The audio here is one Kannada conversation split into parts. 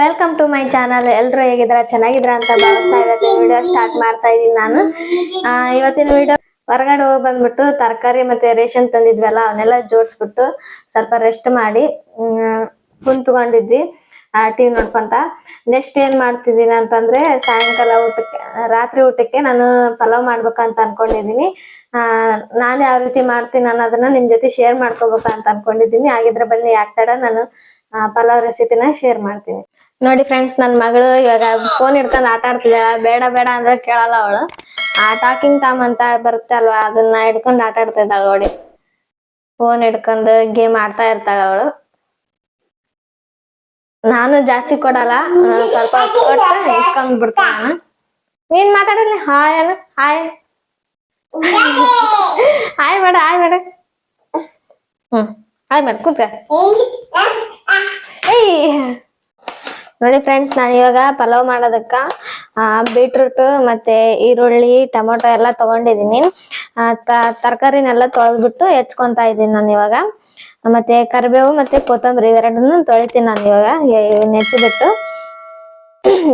Welcome to my channel. ಎಲ್ಲರೂ ಹೇಗಿದ್ರ ಚೆನ್ನಾಗಿದ್ರ ಅಂತ ಭಾವಿಸ್ತಾ ಇವತ್ತಿನ ವಿಡಿಯೋ ಸ್ಟಾರ್ಟ್ ಮಾಡ್ತಾ ಇದೀನಿ ನಾನು. ಇವತ್ತಿನ ವಿಡಿಯೋ ಹೊರಗಡೆ ಹೋಗಿ ಬಂದ್ಬಿಟ್ಟು ತರಕಾರಿ ಮತ್ತೆ ರೇಷನ್ ತಂದಿದ್ವಲ್ಲ ಅವನ್ನೆಲ್ಲ ಜೋಡಿಸ್ಬಿಟ್ಟು ಸ್ವಲ್ಪ ರೆಸ್ಟ್ ಮಾಡಿ ಕುಂತ್ಕೊಂಡಿದ್ವಿ ಟಿವಿ ನೋಡ್ಕೊಂತ. ನೆಕ್ಸ್ಟ್ ಏನ್ ಮಾಡ್ತಿದ್ದೀನಿ ಅಂತಂದ್ರೆ ಸಾಯಂಕಾಲ ಊಟಕ್ಕೆ ರಾತ್ರಿ ಊಟಕ್ಕೆ ನಾನು ಪಲಾವ್ ಮಾಡ್ಬೇಕಂತ ಅನ್ಕೊಂಡಿದೀನಿ. ನಾನು ಯಾವ ರೀತಿ ಮಾಡ್ತೀನಿ ಅನ್ನೋದನ್ನ ನಿಮ್ ಜೊತೆ ಶೇರ್ ಮಾಡ್ಕೋಬೇಕಂತ ಅನ್ಕೊಂಡಿದೀನಿ. ಹಾಗಿದ್ರೆ ಬನ್ನಿ ಯಾಕೆ ನಾನು ಪಲಾವ್ ರೆಸಿಪಿನ ಶೇರ್ ಮಾಡ್ತೀನಿ. ನೋಡಿ ಫ್ರೆಂಡ್ಸ್, ನನ್ ಮಗಳು ಇವಾಗ ಫೋನ್ ಹಿಡ್ಕೊಂಡ್ ಆಟ ಆಡ್ತಿದ್ದಾಳ. ಬೇಡ ಬೇಡ ಅಂದ್ರೆ ಕೇಳಲ್ಲ ಅವಳು. ಟಾಕಿಂಗ್ ಟಾಮ್ ಅಂತ ಬರುತ್ತೆ ಅಲ್ವಾ, ಅದನ್ನ ಹಿಡ್ಕೊಂಡ್ ಆಟ ಆಡ್ತಿದ್ದಾಳ ನೋಡಿ. ಫೋನ್ ಹಿಡ್ಕೊಂಡು ಗೇಮ್ ಆಡ್ತಾ ಇರ್ತಾಳ ಅವಳು. ನಾನು ಜಾಸ್ತಿ ಕೊಡಲ್ಲ, ಸ್ವಲ್ಪ ಕೊಟ್ಟು ಇಸ್ಕೊಂಡ್ ಬಿಡ್ತೀನಿ ನಾನು. ನೀನ್ ಮಾತಾಡಿಲ್ಲ ಹಾಯ್ ಅಲ್ಲ, ಹಾಯ್ ಹಾಯ್ ಬೇಡ, ಹಾಯ್ ಬೇಡ. ಹಾಯ್ ಬೇಡ, ಕೂತ್ಕ. ನೋಡಿ ಫ್ರೆಂಡ್ಸ್, ನಾನು ಇವಾಗ ಪಲಾವ್ ಮಾಡೋದಕ್ಕ ಬೀಟ್ರೂಟ್ ಮತ್ತೆ ಈರುಳ್ಳಿ ಟೊಮೊಟೊ ಎಲ್ಲ ತಗೊಂಡಿದೀನಿ. ತರಕಾರಿನೆಲ್ಲ ತೊಳೆದ್ಬಿಟ್ಟು ಹೆಚ್ಕೊಂತಾ ಇದ್ದೀನಿ ನಾನು ಇವಾಗ. ಮತ್ತೆ ಕರಿಬೇವು ಮತ್ತೆ ಕೊತ್ತಂಬರಿ ಇವೆರಡನ್ನು ತೊಳಿತೀನಿ ನಾನು ಇವಾಗ ನೆಚ್ಚಿಬಿಟ್ಟು.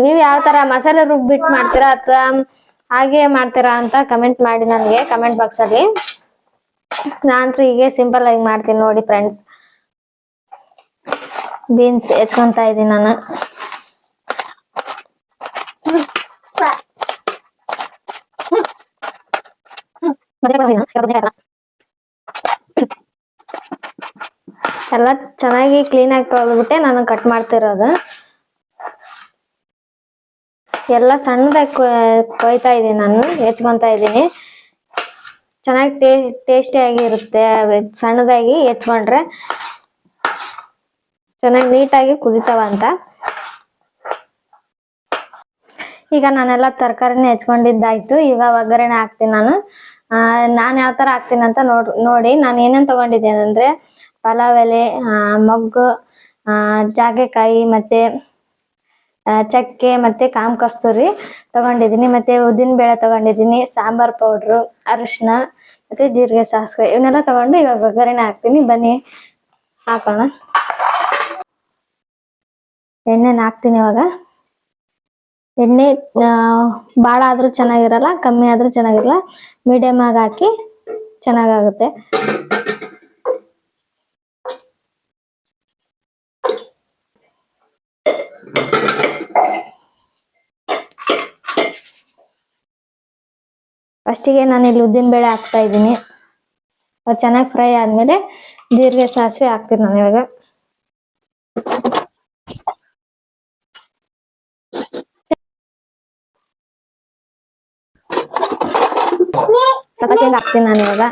ನೀವ್ ಯಾವ ತರ ಮಸಾಲೆ ರುಬ್ಬಿಟ್ಟು ಮಾಡ್ತೀರಾ ಅಥವಾ ಹಾಗೆ ಮಾಡ್ತೀರಾ ಅಂತ ಕಮೆಂಟ್ ಮಾಡಿ ನನಗೆ ಕಮೆಂಟ್ ಬಾಕ್ಸ್ ಅಲ್ಲಿ. ನಾನಂತೂ ಹೀಗೆ ಸಿಂಪಲ್ ಆಗಿ ಮಾಡ್ತೀನಿ ನೋಡಿ ಫ್ರೆಂಡ್ಸ್. ಬೀನ್ಸ್ ಹೆಚ್ಕೊಂತಾ ಇದ್ದೀನಿ ನಾನು. ಎಲ್ಲ ಚೆನ್ನಾಗಿ ಕ್ಲೀನ್ ಆಗಿ ತೊಳೆದ್ಬಿಟ್ಟೆ ನಾನು ಕಟ್ ಮಾಡ್ತಿರೋದು. ಎಲ್ಲ ಸಣ್ಣದಾಗಿ ಕೊಯ್ತಾ ಇದ್ದೀನಿ ನಾನು, ಹೆಚ್ಕೊಂತಾ ಇದ್ದೀನಿ. ಚೆನ್ನಾಗಿ ಟೇಸ್ಟಿ ಆಗಿರುತ್ತೆ ಸಣ್ಣದಾಗಿ ಹೆಚ್ಕೊಂಡ್ರೆ, ಚೆನ್ನಾಗಿ ನೀಟಾಗಿ ಕುದಿತಾವ ಅಂತ. ಈಗ ನಾನೆಲ್ಲ ತರಕಾರಿನ ಹೆಚ್ಕೊಂಡಿದ್ದಾಯ್ತು. ಈಗ ಒಗ್ಗರಣೆ ಹಾಕ್ತೀನಿ ನಾನು. ನಾನ್ ಯಾವ ತರ ಹಾಕ್ತೀನಿ ಅಂತ ನೋಡಿ. ನಾನು ಏನೇನ್ ತಗೊಂಡಿದ್ದೇನೆ ಅಂದ್ರೆ ಪಲಾವ್ ಎಲೆ, ಮೊಗ್ಗು, ಜಾಗೆಕಾಯಿ ಮತ್ತೆ ಚಕ್ಕೆ ಮತ್ತೆ ಕಾಮ್ ಕಸ್ತೂರಿ ತಗೊಂಡಿದ್ದೀನಿ. ಮತ್ತೆ ಉದ್ದಿನ ಬೇಳೆ ತಗೊಂಡಿದ್ದೀನಿ, ಸಾಂಬಾರ್ ಪೌಡ್ರು, ಅರಿಶಿನ ಮತ್ತೆ ಜೀರಿಗೆ ಸಾಸಿವೆ ಇವನ್ನೆಲ್ಲ ತಗೊಂಡು ಇವಾಗ ಒಗ್ಗರಣೆ ಹಾಕ್ತೀನಿ. ಬನ್ನಿ ಹಾಕೋಣ. ಎಣ್ಣೆನ ಹಾಕ್ತೀನಿ ಇವಾಗ. ಎಣ್ಣೆ ಭಾಳ ಆದ್ರೂ ಚೆನ್ನಾಗಿರಲ್ಲ, ಕಮ್ಮಿ ಆದ್ರೂ ಚೆನ್ನಾಗಿರಲ್ಲ, ಮೀಡಿಯಮ್ ಆಗಿ ಹಾಕಿ ಚೆನ್ನಾಗಾಗುತ್ತೆ. ಫಸ್ಟಿಗೆ ನಾನು ಇಲ್ಲಿ ಉದ್ದಿನ ಬೇಳೆ ಹಾಕ್ತಾ ಇದ್ದೀನಿ. ಅದು ಚೆನ್ನಾಗಿ ಫ್ರೈ ಆದ್ಮೇಲೆ ಜೀರಿಗೆ ಸಾಸಿವೆ ಹಾಕ್ತೀನಿ ನಾನು ಇವಾಗ. ಸ್ವಲ್ಪ ಶೇಂಗಾ ಹಾಕ್ತೀನಿ ನಾನು ಇವಾಗ.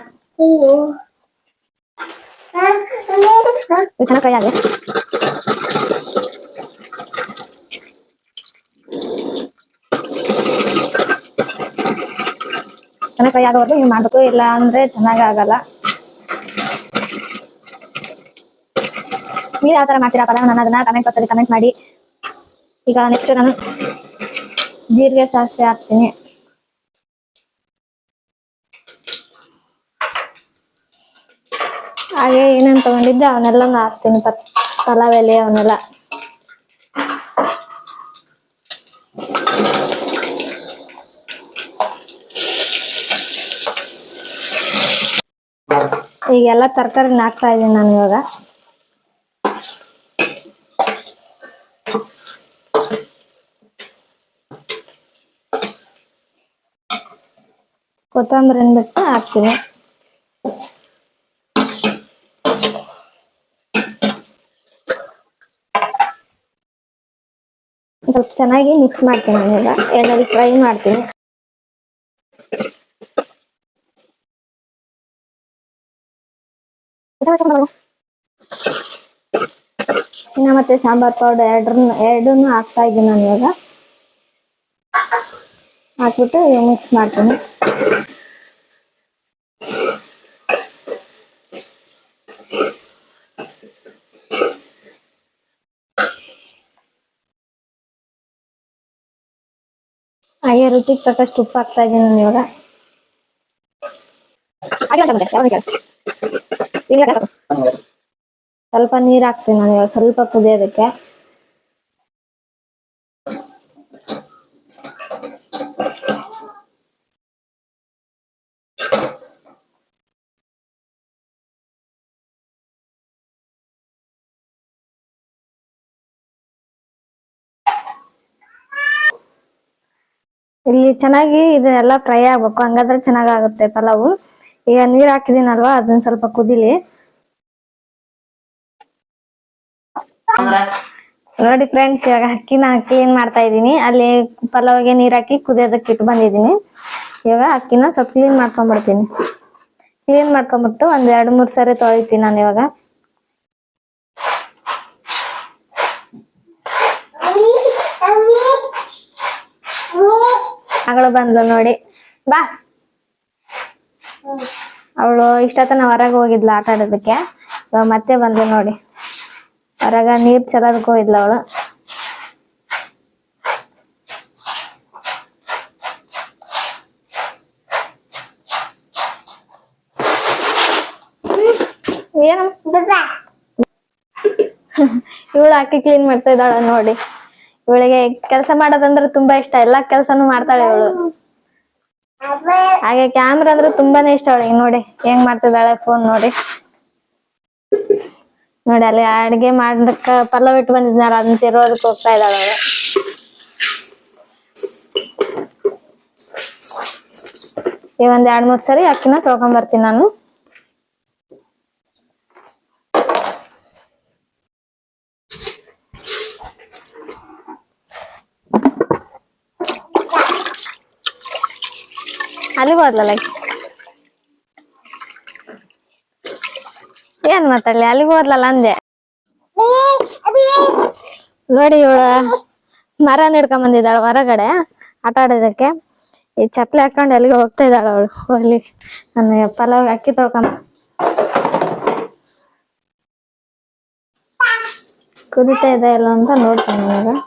ಚೆನ್ನಾಗಿ ಫ್ರೈ ಆಗಿ ಚೆನ್ನಾಗಿ ಫ್ರೈ ಆಗೋವರೆಗೂ ನೀವು ಮಾಡ್ಬೇಕು, ಇಲ್ಲ ಅಂದ್ರೆ ಚೆನ್ನಾಗಿ ಆಗಲ್ಲ. ನೀವು ಯಾವ ತರ ಮಾಡ್ತೀರಾ ಪಲಾವ್ ನಾನು ಅದನ್ನ ಕಮೆಂಟ್ ಬಾಕ್ಸ್ ಅಲ್ಲಿ ಕಮೆಂಟ್ ಮಾಡಿ. ಈಗ ನೆಕ್ಸ್ಟ್ ನಾನು ಜೀರಿಗೆ ಸಾಸಿವೆ ಹಾಕ್ತೀನಿ. ಹಾಗೆ ಏನೇನು ತಗೊಂಡಿದ್ದೆ ಅವನ್ನೆಲ್ಲ ಹಾಕ್ತೀನಿ. ಪಲಾವ್ ಎಲೆ ಅವನ್ನೆಲ್ಲ. ಈಗೆಲ್ಲ ತರಕಾರಿನ ಹಾಕ್ತಾ ಇದ್ದೀನಿ ನಾನು ಇವಾಗ. ಕೊತ್ತಂಬರಿನ ಬಿಟ್ಟು ಹಾಕ್ತೀನಿ. ಸ್ವಲ್ಪ ಚೆನ್ನಾಗಿ ಮಿಕ್ಸ್ ಮಾಡ್ತೀನಿ ನಾನು ಈಗ. ಎಣ್ಣೆಲಿ ಫ್ರೈ ಮಾಡ್ತೀನಿ. ಅರಿಶಿನ ಮತ್ತೆ ಸಾಂಬಾರ್ ಪೌಡರ್ ಎರಡನ್ನೂ ಹಾಕ್ತಾ ಇದ್ದೀನಿ ನಾನು ಇವಾಗ. ಹಾಕ್ಬಿಟ್ಟು ಮಿಕ್ಸ್ ಮಾಡ್ತೀನಿ. ಹಾಗೆ ರುಚಿಗೆ ತಕ್ಕಷ್ಟು ಉಪ್ಪು ಹಾಕ್ತಾ ಇದ್ದೀನಿ ನಾನು ಇವಾಗ. ಸ್ವಲ್ಪ ನೀರ್ ಹಾಕ್ತೀನಿ ನಾನು ಇವಾಗ, ಸ್ವಲ್ಪ ಕುದಿಯೋದಕ್ಕೆ. ಇಲ್ಲಿ ಚೆನ್ನಾಗಿ ಇದೆಲ್ಲ ಫ್ರೈ ಆಗ್ಬೇಕು, ಹಂಗಾದ್ರೆ ಚೆನ್ನಾಗಾಗುತ್ತೆ ಪಲಾವು. ಈಗ ನೀರ್ ಹಾಕಿದೀನಲ್ವಾ, ಅದನ್ನ ಸ್ವಲ್ಪ ಕುದಿಲಿ. ನೋಡಿ ಫ್ರೆಂಡ್ಸ್, ಇವಾಗ ಅಕ್ಕಿನ ಕ್ಲೀನ್ ಮಾಡ್ತಾ ಇದೀನಿ. ಅಲ್ಲಿ ಪಲಾವಿಗೆ ನೀರ್ ಹಾಕಿ ಕುದಿಯೋದಕ್ಕೆ ಇಟ್ಟು ಬಂದಿದೀನಿ. ಇವಾಗ ಅಕ್ಕಿನ ಸ್ವಲ್ಪ ಕ್ಲೀನ್ ಮಾಡ್ಕೊಂಡ್ಬಿಡ್ತೀನಿ. ಕ್ಲೀನ್ ಮಾಡ್ಕೊಂಡ್ಬಿಟ್ಟು ಒಂದ್ 2-3 ಸರಿ ತೊಳಿತೀನಿ ನಾನು. ಇವಾಗ ಮಗಳು ಬಂದ್ಲು ನೋಡಿ, ಬಾ. ಅವಳು ಇಷ್ಟತನ ಹೊರಗೆ ಹೋಗಿದ್ಲ ಆಟ ಆಡೋದಕ್ಕೆ, ಇವಾಗ ಮತ್ತೆ ಬಂದ್ಲು ನೋಡಿ. ಹೊರಗ ನೀರ್ ಚಲೋದಕ್ಕೆ ಹೋಗಿದ್ಲ ಅವಳು. ಏನು ಇವಳು ಅಕ್ಕಿ ಕ್ಲೀನ್ ಮಾಡ್ತಾ ಇದ್ದಾಳ ನೋಡಿ. ಇವಳಿಗೆ ಕೆಲಸ ಮಾಡೋದಂದ್ರೆ ತುಂಬಾ ಇಷ್ಟ, ಎಲ್ಲಾ ಕೆಲ್ಸನೂ ಮಾಡ್ತಾಳೆ ಇವಳು. ಹಾಗೆ ಕ್ಯಾಮ್ರಾ ಅಂದ್ರೆ ತುಂಬಾನೇ ಇಷ್ಟ ಅವಳಿಗೆ. ನೋಡಿ ಹೆಂಗ್ ಮಾಡ್ತಿದ್ದಾಳೆ ಫೋನ್ ನೋಡಿ. ನೋಡಿ ಅಲ್ಲಿ ಅಡ್ಗೆ ಮಾಡಕ್ಕ ಪಲಾವ್ ಇಟ್ಟು ಬಂದಿದ್ನಲ್ಲ, ಅದನ್ನ ತಿರೋದಕ್ಕೆ ಹೋಗ್ತಾ ಇದ್ದಾಳೆ ಅವಳು. ಈ ಒಂದ್ 2-3 ಸರಿ ಅಕ್ಕಿನ ತೊಳ್ಕೊಂಡ್ ಬರ್ತೀನಿ ನಾನು. ಅಲ್ಲಿಗೆ ಹೋದ್ಲಲ್ಲ, ಏನ್ ಮಾತಾಡ್ಲಿ, ಅಲ್ಲಿಗೆ ಹೋದ್ಲಲ್ಲ ಅಂದೆ. ನೋಡಿ ಇವಳು ಮರ ಹಿಡ್ಕೊಂಡ್ ಬಂದಿದ್ದಾಳ ಹೊರಗಡೆ ಆಟ ಆಡೋದಕ್ಕೆ. ಈ ಚಪ್ಲಿ ಹಾಕೊಂಡು ಅಲ್ಲಿಗೆ ಹೋಗ್ತಾ ಇದ್ದಾಳ ಅವಳು. ಅಲ್ಲಿ ನಾನು ಪಲಾವ್ ಅಕ್ಕಿ ತೊಳ್ಕೊಂಡ್ ಕುದಿತಾ ಇದೆ ಇಲ್ಲ ಅಂತ ನೋಡ್ತೀನಿ. ಇವಾಗ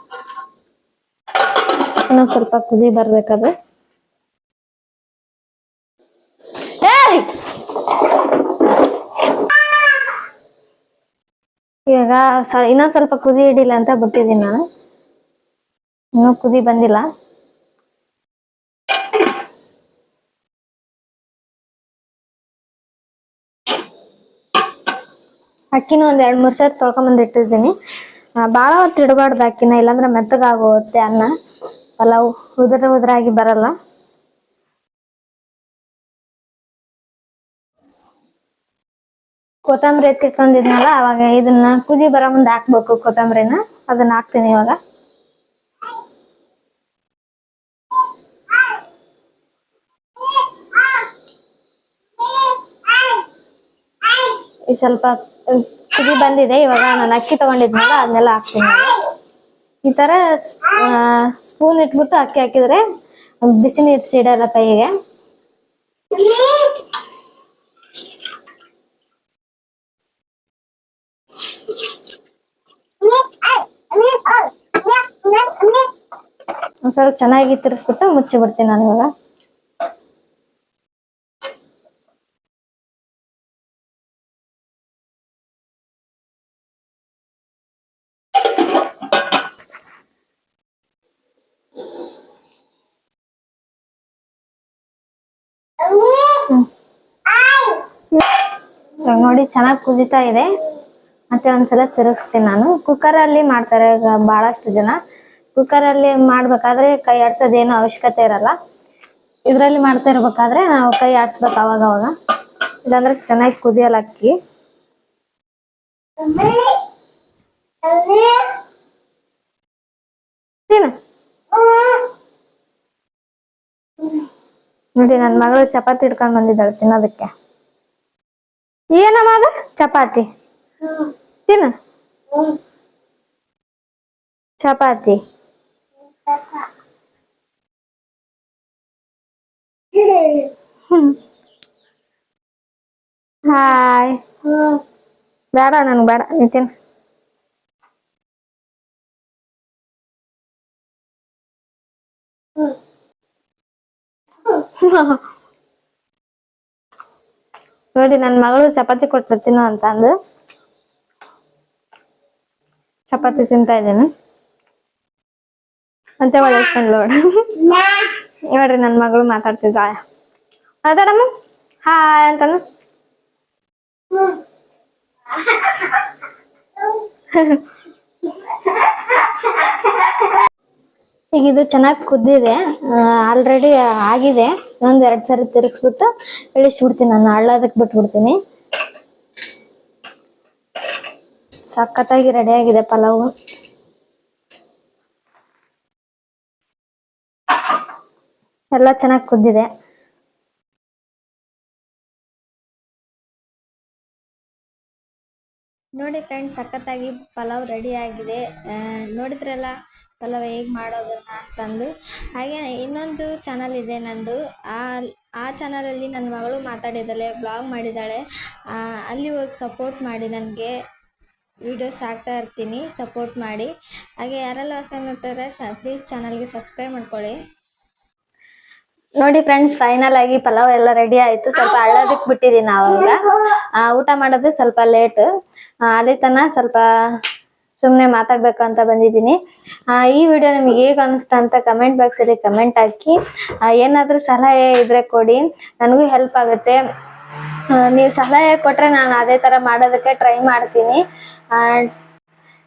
ಇನ್ನೊಂದ್ ಸ್ವಲ್ಪ ಕುದಿ ಬರ್ಬೇಕದು. ಇವಾಗ ಇನ್ನೊಂದ್ ಸ್ವಲ್ಪ ಕುದಿ ಹಿಡಿಲ್ಲ ಅಂತ ಬಿಟ್ಟಿದ್ದೀನಿ ನಾನು. ಇನ್ನೂ ಕುದಿ ಬಂದಿಲ್ಲ. ಅಕ್ಕಿನ ಒಂದ್ 2-3 ಸರಿ ತೊಳ್ಕೊಂಬಂದ್ ಇಟ್ಟಿದ್ದೀನಿ. ಬಾಳ ಹೊತ್ತು ಇಡಬಾರ್ದು ಅಕ್ಕಿನ, ಇಲ್ಲಾಂದ್ರೆ ಮೆತ್ತಗಾಗೋಗುತ್ತೆ ಅನ್ನ. ಪಲಾವ್ ಉದುರಾಗಿ ಬರಲ್ಲ. ಕೊತ್ತಂಬರಿ ಎತ್ತಿಟ್ಕೊಂಡಿದ್ನಲ್ಲ, ಅವಾಗ ಇದನ್ನ ಕುದಿ ಬರೋ ಮುಂದೆ ಹಾಕ್ಬೇಕು ಕೊತ್ತಂಬರಿನ. ಅದನ್ನ ಹಾಕ್ತೀನಿ ಇವಾಗ. ಈ ಸ್ವಲ್ಪ ಕುದಿ ಬಂದಿದೆ. ಇವಾಗ ನಾನು ಅಕ್ಕಿ ತಗೊಂಡಿದ್ನಲ್ಲ ಅದನ್ನೆಲ್ಲ ಹಾಕ್ತೀನಿ. ಈ ತರ ಸ್ಪೂನ್ ಇಟ್ಬಿಟ್ಟು ಅಕ್ಕಿ ಹಾಕಿದ್ರೆ ಬಿಸಿ ನೀರು ಸಿಡಲ್ಲ ಕೈಗೆ. ಒಂದ್ಸಲ ಚೆನ್ನಾಗಿ ತಿರ್ಸ್ಬಿಟ್ಟು ಮುಚ್ಚಿ ಬಿಡ್ತೀನಿ ನಾನು ಇವಾಗ. ನೋಡಿ ಚೆನ್ನಾಗಿ ಕುದಿತಾ ಇದೆ. ಮತ್ತೆ ಒಂದ್ಸಲ ತಿರುಗಿಸ್ತೀನಿ ನಾನು. ಕುಕ್ಕರ್ ಅಲ್ಲಿ ಮಾಡ್ತಾರೆ ಬಹಳಷ್ಟು ಜನ. ಕುಕ್ಕರ್ ಅಲ್ಲಿ ಮಾಡ್ಬೇಕಾದ್ರೆ ಕೈ ಆಡ್ಸೋದೇನು ಅವಶ್ಯಕತೆ ಇರಲ್ಲ. ಇದ್ರಲ್ಲಿ ಮಾಡ್ತಾ ಇರ್ಬೇಕಾದ್ರೆ ನಾವು ಕೈ ಆಡ್ಸ್ಬೇಕು ಅವಾಗ ಅವಾಗ, ಇಲ್ಲಾಂದ್ರೆ ಚೆನ್ನಾಗಿ ಕುದಿಯಲ್ಲ ಅಕ್ಕಿ. ನೋಡಿ ನನ್ ಮಗಳು ಚಪಾತಿ ಇಟ್ಕೊಂಡ್ ಬಂದಿದ್ದಾಳೆ ತಿನ್ನೋದಕ್ಕೆ. ಏನಮ್ಮ ಅದು? ಚಪಾತಿ ತಿನ್ನು. ಚಪಾತಿ ಹಾಯ್. ಬೇಡ ನನ್ಗೆ ಬೇಡ, ನೀ ತಿನ್ನು. ನೋಡಿ ನನ್ ಮಗಳು ಚಪಾತಿ ಕೊಟ್ಟಿರ್ತೀನ ಅಂತ ಅಂದು ಚಪಾತಿ ತಿಂತಾ ಇದ್ದೇನೆ. ಮತ್ತೆ ಒಳ್ಳೆಸ್ಕೊಂಡು ನೋಡ್ರಿ ನನ್ ಮಗಳು ಮಾತಾಡ್ತಿದ್ದಾಳೆ. ಮಾತಾಡಮ್ಮ ಹಾಯ್ ಅಂತಾನು. ಈಗ ಇದು ಚೆನ್ನಾಗಿ ಕುದ್ದಿದೆ, ಆಲ್ರೆಡಿ ಆಗಿದೆ. ಒಂದ್ 2 ಸರಿ ತಿರುಗಿಸ್ಬಿಟ್ಟು ಇಳಿಸ್ಬಿಡ್ತೀನಿ, ನಾನು ಹಳ್ಳದಕ್ಕೆ ಬಿಟ್ಬಿಡ್ತೀನಿ. ಸಖತ್ತಾಗಿ ರೆಡಿ ಆಗಿದೆ ಪಲಾವು. ಎಲ್ಲ ಚೆನ್ನಾಗಿ ಕುದ್ದಿದೆ. ನೋಡಿ ಫ್ರೆಂಡ್ಸ್, ಸಖತ್ತಾಗಿ ಪಲಾವ್ ರೆಡಿ ಆಗಿದೆ. ನೋಡಿದ್ರಲ್ಲ ಪಲಾವ್ ಹೇಗೆ ಮಾಡೋದನ್ನ ಅಂತಂದು. ಹಾಗೆ ಇನ್ನೊಂದು ಚಾನಲ್ ಇದೆ ನಂದು, ಆ ಚಾನಲಲ್ಲಿ ನನ್ನ ಮಗಳು ಮಾತಾಡಿದ್ದಾಳೆ, ಬ್ಲಾಗ್ ಮಾಡಿದ್ದಾಳೆ. ಅಲ್ಲಿ ಹೋಗಿ ಸಪೋರ್ಟ್ ಮಾಡಿ, ನನಗೆ ವಿಡಿಯೋಸ್ ಹಾಕ್ತಾ ಇರ್ತೀನಿ, ಸಪೋರ್ಟ್ ಮಾಡಿ. ಹಾಗೆ ಯಾರೆಲ್ಲ ಹೊಸ ನೋಡ್ತಾರೆ ಪ್ಲೀಸ್ ಚಾನಲ್ಗೆ ಸಬ್ಸ್ಕ್ರೈಬ್ ಮಾಡ್ಕೊಳ್ಳಿ. ನೋಡಿ ಫ್ರೆಂಡ್ಸ್, ಫೈನಲ್ ಆಗಿ ಪಲಾವ್ ಎಲ್ಲ ರೆಡಿ ಆಯ್ತು. ಸ್ವಲ್ಪ ಹಳ್ಳದಕ್ಕೆ ಬಿಟ್ಟಿದ್ದೀನಿ ಅವಾಗ. ಊಟ ಮಾಡೋದು ಸ್ವಲ್ಪ ಲೇಟ್, ಅಲ್ಲಿ ತನ ಸ್ವಲ್ಪ ಸುಮ್ಮನೆ ಮಾತಾಡ್ಬೇಕು ಅಂತ ಬಂದಿದ್ದೀನಿ. ಈ ವಿಡಿಯೋ ನಿಮ್ಗೆ ಹೇಗೆ ಅನಿಸ್ತಾ ಅಂತ ಕಮೆಂಟ್ ಬಾಕ್ಸಲ್ಲಿ ಕಮೆಂಟ್ ಹಾಕಿ. ಏನಾದರೂ ಸಲಹೆ ಇದ್ರೆ ಕೊಡಿ, ನನಗೂ ಹೆಲ್ಪ್ ಆಗುತ್ತೆ. ನೀವು ಸಲಹೆ ಕೊಟ್ರೆ ನಾನು ಅದೇ ಥರ ಮಾಡೋದಕ್ಕೆ ಟ್ರೈ ಮಾಡ್ತೀನಿ.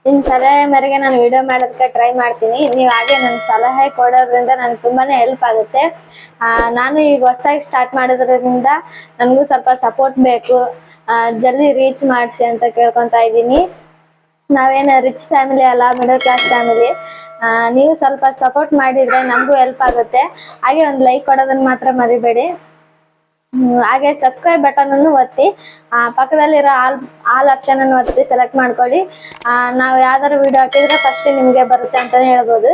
ನಿಮ್ಮ ಸಲಹೆ ಮೇರೆಗೆ ನಾನು ವಿಡಿಯೋ ಮಾಡೋದಕ್ಕೆ ಟ್ರೈ ಮಾಡ್ತೀನಿ. ನೀವು ಹಾಗೆ ನನ್ನ ಸಲಹೆ ಕೊಡೋದ್ರಿಂದ ನನಗೆ ತುಂಬಾನೇ ಹೆಲ್ಪ್ ಆಗುತ್ತೆ. ನಾನು ಈಗ ಹೊಸದಾಗಿ ಸ್ಟಾರ್ಟ್ ಮಾಡೋದ್ರಿಂದ ನನಗೂ ಸ್ವಲ್ಪ ಸಪೋರ್ಟ್ ಬೇಕು. ಜಲ್ದಿ ರೀಚ್ ಮಾಡಿಸಿ ಅಂತ ಕೇಳ್ಕೊತಾ ಇದ್ದೀನಿ. ನಾವೇನು ರಿಚ್ ಫ್ಯಾಮಿಲಿ ಅಲ್ಲ, ಮಿಡಲ್ ಕ್ಲಾಸ್ ಫ್ಯಾಮಿಲಿ. ನೀವು ಸ್ವಲ್ಪ ಸಪೋರ್ಟ್ ಮಾಡಿದರೆ ನಮಗೂ ಹೆಲ್ಪ್ ಆಗುತ್ತೆ. ಹಾಗೆ ಒಂದು ಲೈಕ್ ಕೊಡೋದನ್ನು ಮಾತ್ರ ಮರಿಬೇಡಿ. ಹಾಗೆ ಸಬ್ಸ್ಕ್ರೈಬ್ ಬಟನ್ ಅನ್ನು ಒತ್ತಿ, ಪಕ್ಕದಲ್ಲಿರೋ ಆಲ್ ಆಪ್ಷನ್ ಅನ್ನು ಒತ್ತಿ ಸೆಲೆಕ್ಟ್ ಮಾಡ್ಕೊಳ್ಳಿ. ನಾವು ಯಾವ್ದಾದ್ರು ವಿಡಿಯೋ ಹಾಕಿದ್ರೆ ಫಸ್ಟ್ ನಿಮಗೆ ಬರುತ್ತೆ ಅಂತಾನೆ ಹೇಳ್ಬೋದು.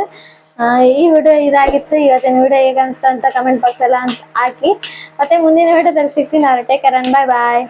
ಈ ವಿಡಿಯೋ ಇದಾಗಿತ್ತು. ಇವತ್ತಿನ ವಿಡಿಯೋ ಹೇಗಂತ ಅಂತ ಕಮೆಂಟ್ ಬಾಕ್ಸ್ ಎಲ್ಲ ಹಾಕಿ. ಮತ್ತೆ ಮುಂದಿನ ವಿಡಿಯೋದಲ್ಲಿ ಸಿಗ್ತೀನಿ. Take care and bye bye.